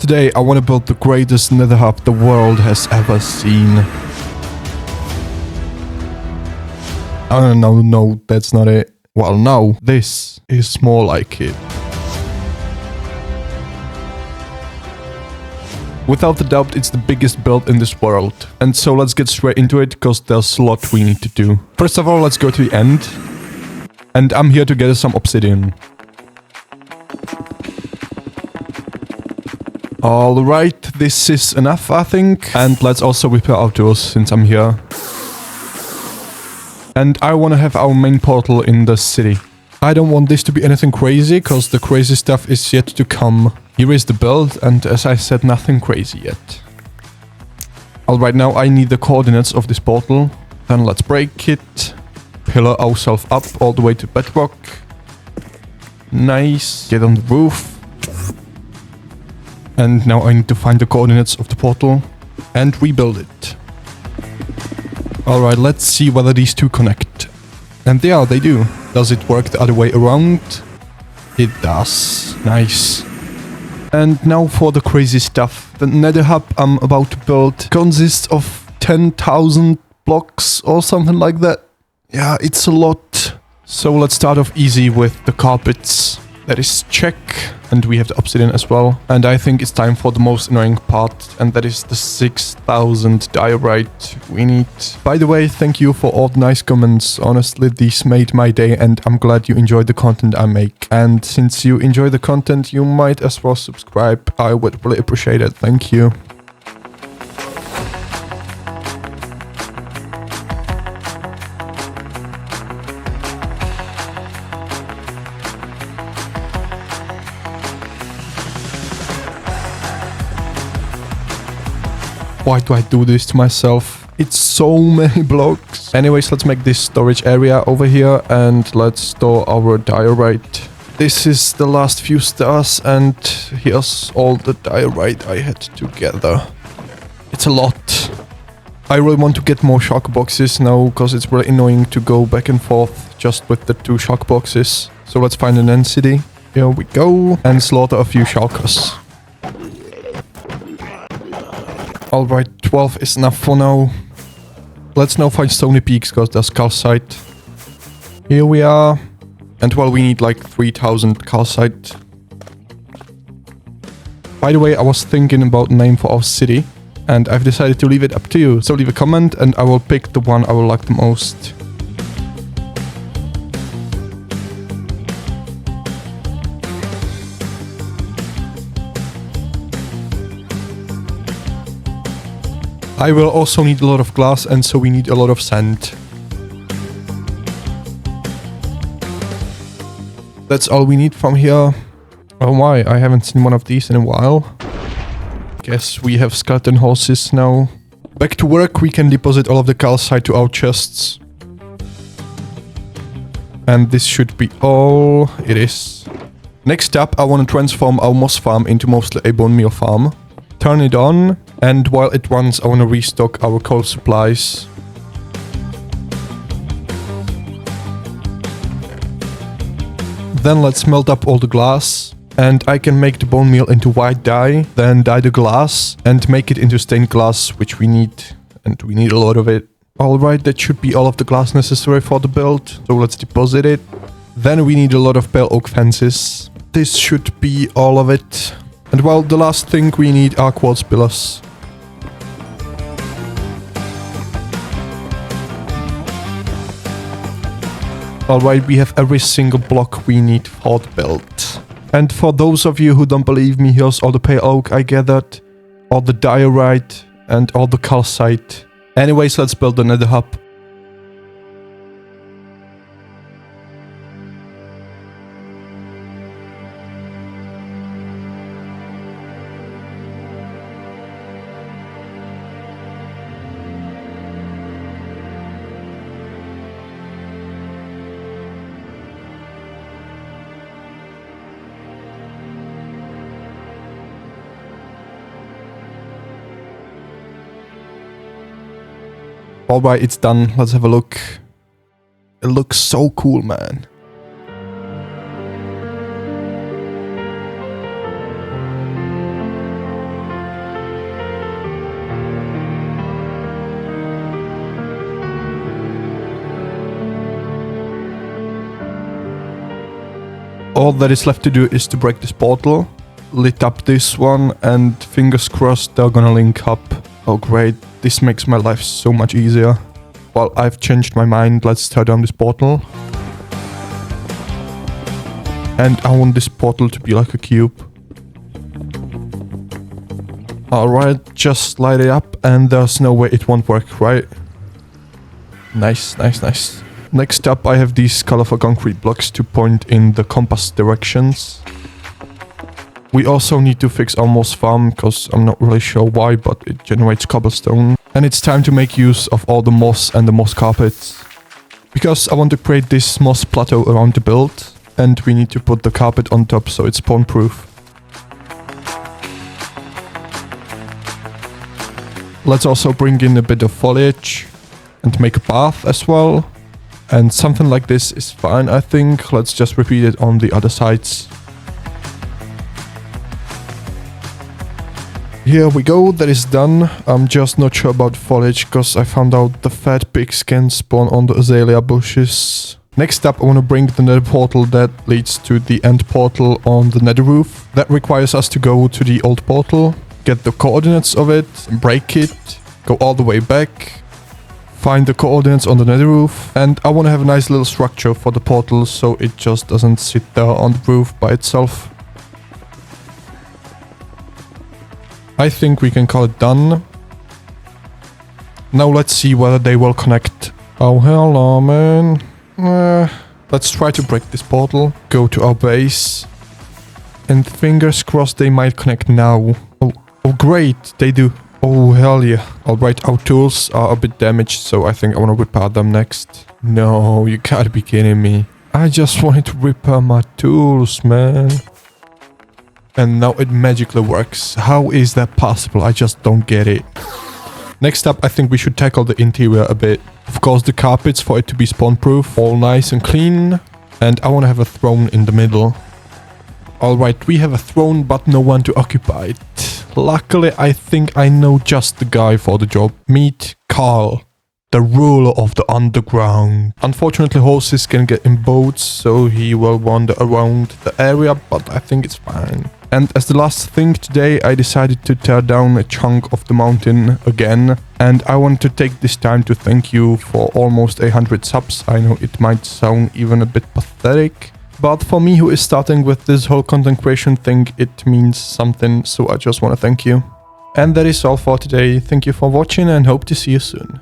Today I want to build the greatest Nether Hub the world has ever seen. Oh no, that's not it. Well, no, this is more like it. Without a doubt, it's the biggest build in this world. And so let's get straight into it, because there's a lot we need to do. First of all, let's go to the end. And I'm here to gather some obsidian. Alright, this is enough, I think. And let's also repair our tools, since I'm here. And I want to have our main portal in the city. I don't want this to be anything crazy, because the crazy stuff is yet to come. Here is the build, and as I said, nothing crazy yet. Alright, now I need the coordinates of this portal. Then let's break it. Pillar ourselves up all the way to bedrock. Nice. Get on the roof. And now I need to find the coordinates of the portal and rebuild it. Alright, let's see whether these two connect. And they do. Does it work the other way around? It does. Nice. And now for the crazy stuff. The Nether Hub I'm about to build consists of 10,000 blocks or something like that. Yeah, it's a lot. So let's start off easy with the carpets. That is check. And we have the obsidian as well. And I think it's time for the most annoying part. And that is the 6,000 diorite we need. By the way, thank you for all the nice comments. Honestly, these made my day and I'm glad you enjoyed the content I make. And since you enjoy the content, you might as well subscribe. I would really appreciate it. Thank you. Why do I do this to myself? It's so many blocks. Anyways, let's make this storage area over here and let's store our diorite. This is the last few stars and here's all the diorite I had to gather. It's a lot. I really want to get more shulker boxes now because it's really annoying to go back and forth just with the 2 shulker boxes. So let's find an end city. Here we go. And slaughter a few shulkers. Alright, 12 is enough for now. Let's now find stony peaks because there's calcite. Here we are. And well, we need like 3,000 calcite. By the way, I was thinking about a name for our city. And I've decided to leave it up to you. So leave a comment and I will pick the one I will like the most. I will also need a lot of glass and so we need a lot of sand. That's all we need from here. Oh my, I haven't seen one of these in a while. Guess we have skeleton horses now. Back to work, we can deposit all of the calcite to our chests. And this should be all it is. Next up, I want to transform our moss farm into mostly a bone meal farm. Turn it on. And while it runs, I want to restock our coal supplies. Then let's melt up all the glass. And I can make the bone meal into white dye. Then dye the glass and make it into stained glass, which we need. And we need a lot of it. Alright, that should be all of the glass necessary for the build. So let's deposit it. Then we need a lot of pale oak fences. This should be all of it. And well, the last thing we need are quartz pillars. Alright, we have every single block we need for the build. And for those of you who don't believe me, here's all the pale oak I gathered, all the diorite, and all the calcite. Anyways, let's build the Nether Hub. Alright, it's done. Let's have a look. It looks so cool, man. All that is left to do is to break this portal, lit up this one, and fingers crossed they're gonna link up. Oh great, this makes my life so much easier. Well, I've changed my mind, let's tear down this portal. And I want this portal to be like a cube. Alright, just light it up and there's no way it won't work, right? Nice, nice, nice. Next up I have these colorful concrete blocks to point in the compass directions. We also need to fix our moss farm, because I'm not really sure why, but it generates cobblestone. And it's time to make use of all the moss and the moss carpets. Because I want to create this moss plateau around the build, and we need to put the carpet on top so it's spawn proof. Let's also bring in a bit of foliage and make a path as well. And something like this is fine, I think. Let's just repeat it on the other sides. Here we go, that is done. I'm just not sure about foliage because I found out the fat pigs can spawn on the azalea bushes. Next up I want to bring the nether portal that leads to the end portal on the nether roof. That requires us to go to the old portal, get the coordinates of it, break it, go all the way back, find the coordinates on the nether roof, and I want to have a nice little structure for the portal so it just doesn't sit there on the roof by itself. I think we can call it done. Now let's see whether they will connect. Oh hello man. Let's try to break this portal, go to our base, and fingers crossed they might connect now. Oh great, they do. Oh hell yeah. Alright, our tools are a bit damaged, so I think I want to repair them next. No, you gotta be kidding me. I just wanted to repair my tools, man. And now it magically works. How is that possible? I just don't get it. Next up, I think we should tackle the interior a bit. Of course, the carpets for it to be spawn-proof, all nice and clean. And I want to have a throne in the middle. Alright, we have a throne, but no one to occupy it. Luckily, I think I know just the guy for the job. Meet Carl, the ruler of the underground. Unfortunately, horses can get in boats, so he will wander around the area, but I think it's fine. And as the last thing today, I decided to tear down a chunk of the mountain again. And I want to take this time to thank you for almost 100 subs. I know it might sound even a bit pathetic, but for me who is starting with this whole content creation thing, it means something, so I just want to thank you. And that is all for today. Thank you for watching and hope to see you soon.